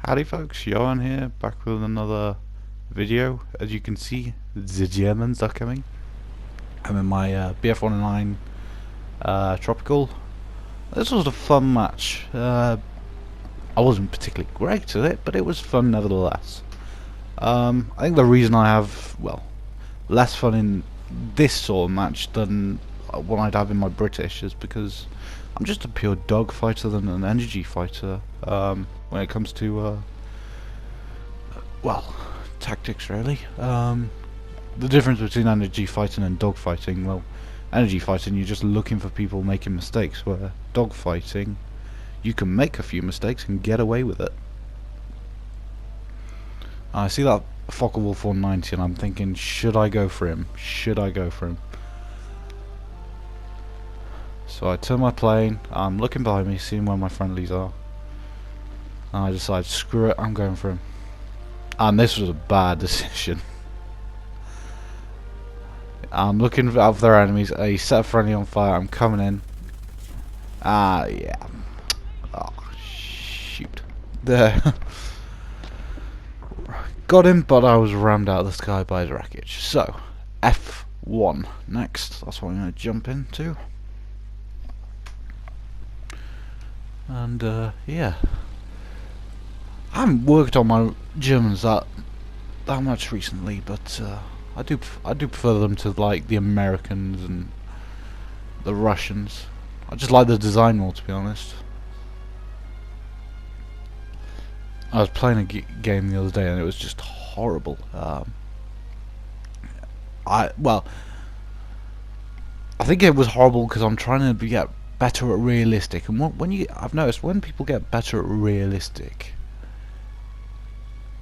Howdy folks, Johan here, back with another video. As you can see, the Germans are coming. I'm in my BF-109 Tropical. This was a fun match. I wasn't particularly great at it, but it was fun nevertheless. I think the reason I have, well, less fun in this sort of match than what I'd have in my British is because I'm just a pure dog fighter than an energy fighter when it comes to well, tactics really. The difference between energy fighting and dog fighting, well, energy fighting you're just looking for people making mistakes, where dog fighting you can make a few mistakes and get away with it. I see that Focke-Wulf 190 and I'm thinking, should I go for him? Should I go for him? So I turn my plane, I'm looking behind me, seeing where my friendlies are, and I decide, screw it, I'm going for him. And this was a bad decision. I'm looking out for their enemies, a set of friendly on fire, I'm coming in. Yeah. Oh, shoot. There. Got him, but I was rammed out of the sky by his wreckage. So, F1 next, that's what I'm going to jump into. And yeah, I haven't worked on my Germans that much recently, but I do prefer them to like the Americans and the Russians. I just like the design more, to be honest. I was playing a game the other day and it was just horrible. I think it was horrible because I'm trying to get better at realistic, and I've noticed when people get better at realistic,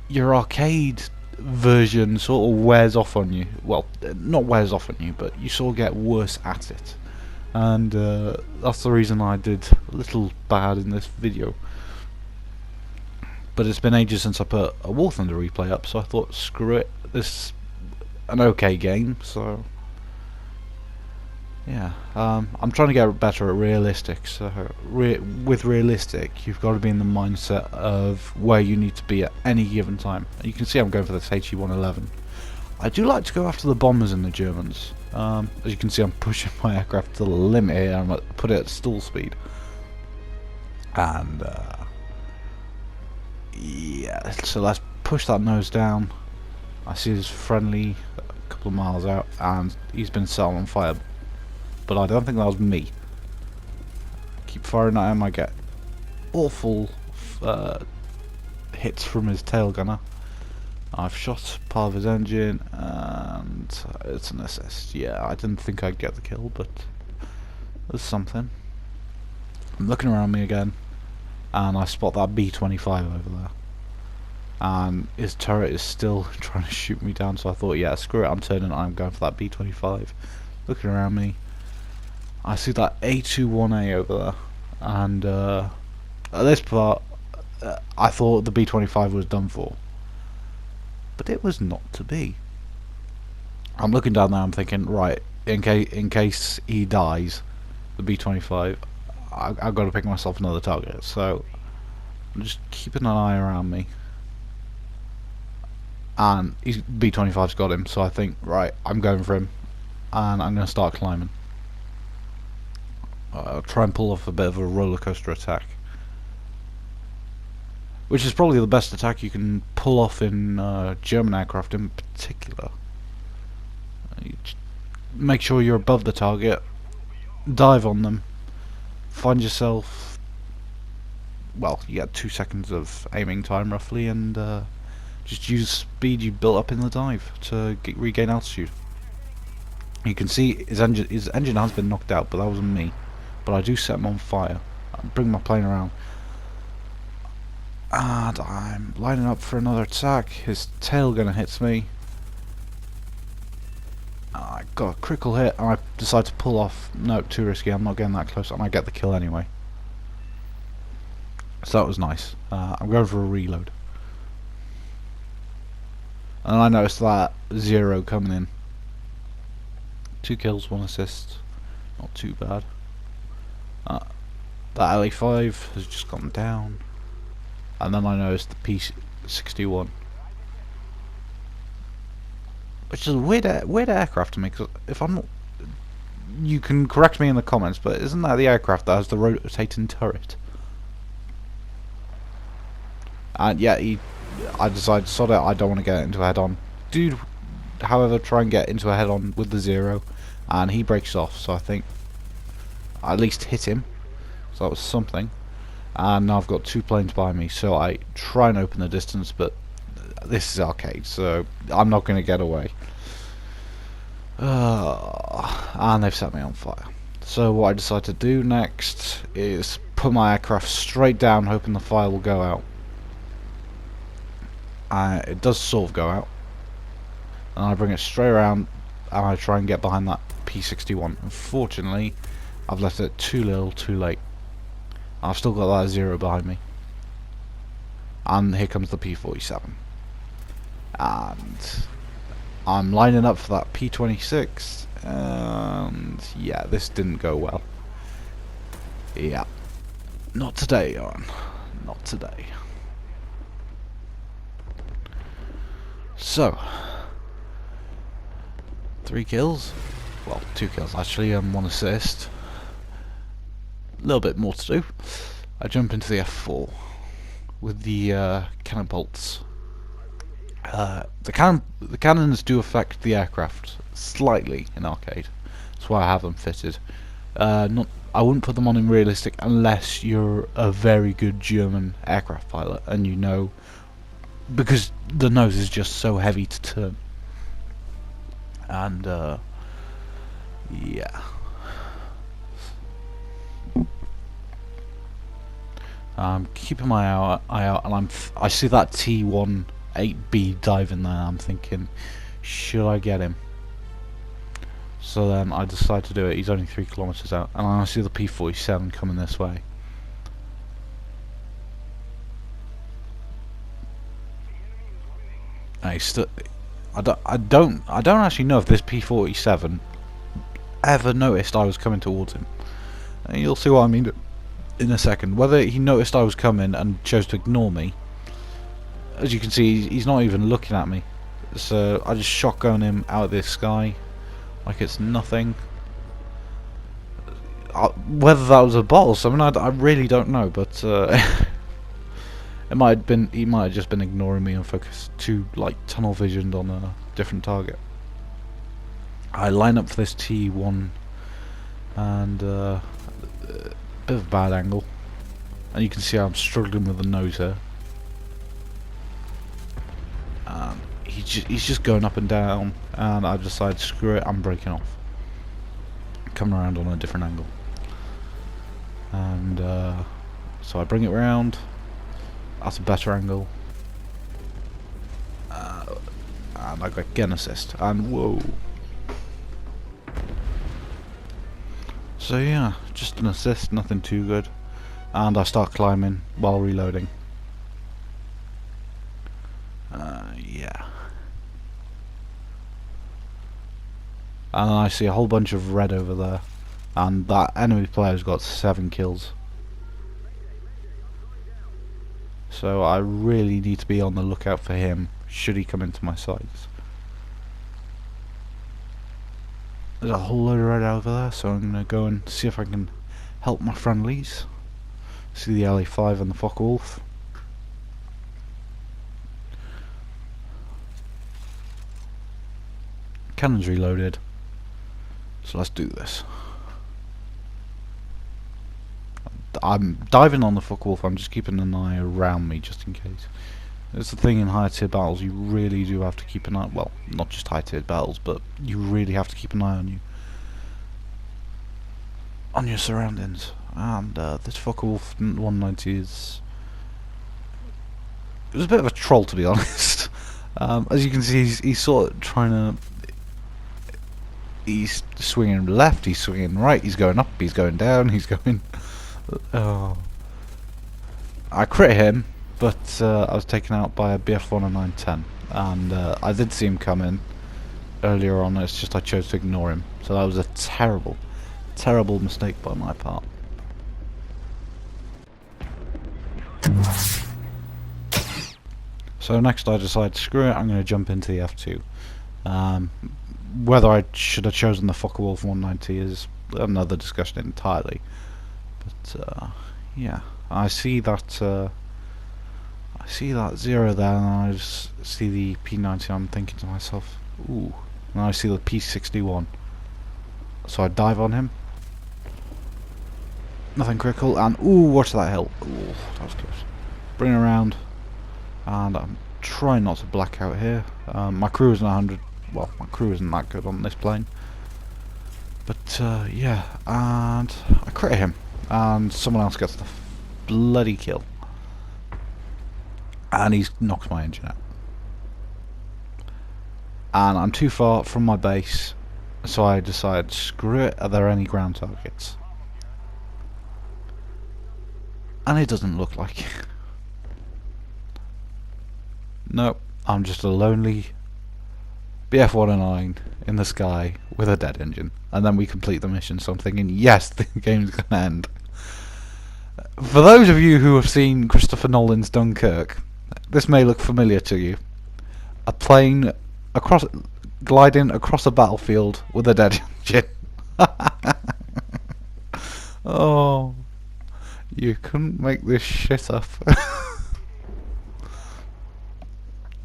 your arcade version sort of wears off on you. Well, not wears off on you, but you sort of get worse at it, and that's the reason I did a little bad in this video. But it's been ages since I put a War Thunder replay up, so I thought, screw it, this is an okay game, so yeah, I'm trying to get better at realistic. So with realistic, you've got to be in the mindset of where you need to be at any given time. And you can see I'm going for this HE-111. I do like to go after the bombers and the Germans. As you can see, I'm pushing my aircraft to the limit here. I'm going to put it at stall speed. And yeah, so let's push that nose down. I see his friendly a couple of miles out, and he's been set on fire. But I don't think that was me. Keep firing at him, I get awful hits from his tail gunner. I've shot part of his engine and it's an assist. Yeah, I didn't think I'd get the kill, but there's something. I'm looking around me again and I spot that B-25 over there. And his turret is still trying to shoot me down, so I thought, yeah, screw it, I'm turning and I'm going for that B-25. Looking around me, I see that A21A over there, and at this part, I thought the B-25 was done for, but it was not to be. I'm looking down there, I'm thinking, right, in case he dies, the B-25, I've got to pick myself another target, so I'm just keeping an eye around me, and B-25's got him, so I think, right, I'm going for him, and I'm going to start climbing. I'll try and pull off a bit of a roller coaster attack, which is probably the best attack you can pull off in German aircraft in particular. You make sure you're above the target, dive on them, find yourself, well, you get 2 seconds of aiming time roughly, and just use speed you built up in the dive to regain altitude. You can see his engine has been knocked out, but that wasn't me. But I do set him on fire. I bring my plane around, and I'm lining up for another attack. His tail gunner hits me. I got a critical hit, and I decide to pull off. No, too risky. I'm not getting that close, and I get the kill anyway. So that was nice. I'm going for a reload, and I noticed that 0 coming in. 2 kills, 1 assist. Not too bad. That LA5 has just gone down. and then I noticed the P-61, which is a weird aircraft to me. Because if I'm not, you can correct me in the comments, but isn't that the aircraft that has the rotating turret? And yeah, I decided, sod it, I don't want to get into a head-on. Dude, however, try and get into a head-on with the 0, and he breaks off, so I think I at least hit him, so that was something. And now I've got 2 planes by me, so I try and open the distance, but this is arcade, so I'm not going to get away. And they've set me on fire. So what I decide to do next is put my aircraft straight down, hoping the fire will go out. It does sort of go out, and I bring it straight around, and I try and get behind that P-61. Unfortunately, I've left it too little, too late. I've still got that 0 behind me, and here comes the P-47, and I'm lining up for that P-26, and yeah, this didn't go well. Yeah, not today, Aaron. Not today. So, 3 kills. Well, 2 kills actually, and 1 assist. A little bit more to do. I jump into the F4 with the cannon bolts. The cannons do affect the aircraft slightly in arcade. That's why I have them fitted. I wouldn't put them on in realistic unless you're a very good German aircraft pilot and you know, because the nose is just so heavy to turn. And yeah. I'm keeping my eye out, and I see that T-18B diving there. I'm thinking, should I get him? So then I decide to do it. He's only 3 kilometers out, and I see the P-47 coming this way. I don't actually know if this P-47 ever noticed I was coming towards him. And you'll see what I mean in a second. Whether he noticed I was coming and chose to ignore me. As you can see, he's not even looking at me. So I just shotgun him out of the sky like it's nothing. Whether that was a bot or something, I really don't know. But it might have been. He might have just been ignoring me and focused like tunnel visioned on a different target. I line up for this T1 and a bit of a bad angle, and you can see I'm struggling with the nose here. He's just going up and down, and I decide, screw it, I'm breaking off. Coming around on a different angle, and so I bring it round. That's a better angle, and I get an assist, and whoa. So yeah, just an assist, nothing too good, and I start climbing while reloading. Yeah. And I see a whole bunch of red over there, and that enemy player's got 7 kills. So I really need to be on the lookout for him, should he come into my sights. There's a whole load of red over there, so I'm going to go and see if I can help my friendlies. See the LA5 and the Focke-Wulf. Cannon's reloaded, so let's do this. I'm diving on the Focke-Wulf. I'm just keeping an eye around me just in case. It's the thing in higher tier battles, you really do have to keep an eye, well, not just high tier battles, but you really have to keep an eye on your surroundings. And this Focke-Wulf 190 is, it was a bit of a troll, to be honest. As you can see, he's sort of trying to, he's swinging left, he's swinging right, he's going up, he's going down, he's going. Oh. I crit him, but I was taken out by a BF1 and 910, and I did see him come in earlier on. It's just I chose to ignore him, so that was a terrible, terrible mistake by my part. So next I decided, screw it, I'm going to jump into the F2. Whether I should have chosen the Focke-Wulf 190 is another discussion entirely. But yeah, I see that zero there, and I just see the P90. I'm thinking to myself, ooh. And I see the P61. So I dive on him. Nothing critical, and ooh, watch that hill. Ooh, that was close. Bring it around, and I'm trying not to black out here. My crew isn't 100. Well, my crew isn't that good on this plane. But yeah, and I crit him, and someone else gets the bloody kill, and he's knocked my engine out. And I'm too far from my base, so I decide, screw it, are there any ground targets? And it doesn't look like it. Nope, I'm just a lonely BF-109 in the sky with a dead engine. And then we complete the mission, so I'm thinking, yes, the game's gonna end. For those of you who have seen Christopher Nolan's Dunkirk, this may look familiar to you. A plane gliding across a battlefield with a dead engine. Oh, you couldn't make this shit up.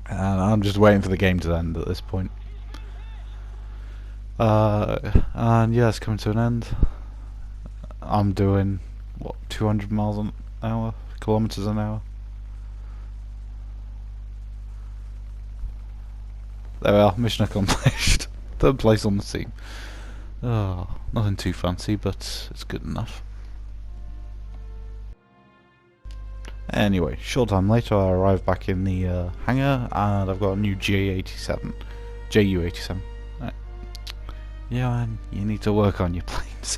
And I'm just waiting for the game to end at this point. And yeah, it's coming to an end. I'm doing, what, 200 miles an hour? Kilometers an hour? There we are, mission accomplished. Third place on the team. Oh, nothing too fancy, but it's good enough. Anyway, short time later I arrive back in the hangar, and I've got a new Ju-87. Right. Yeah man, you need to work on your planes.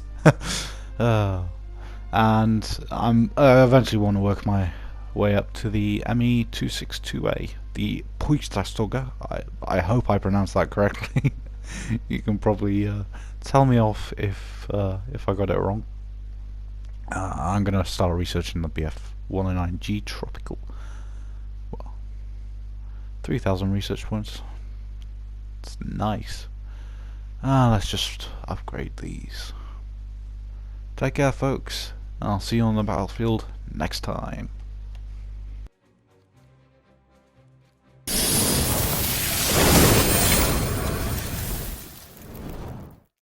And I eventually want to work my way up to the ME-262A, the Puigdestogger. I hope I pronounced that correctly. You can probably tell me off if I got it wrong. I'm gonna start researching the BF-109G Tropical. Well, 3,000 research points. It's nice. Let's just upgrade these. Take care, folks. I'll see you on the battlefield next time.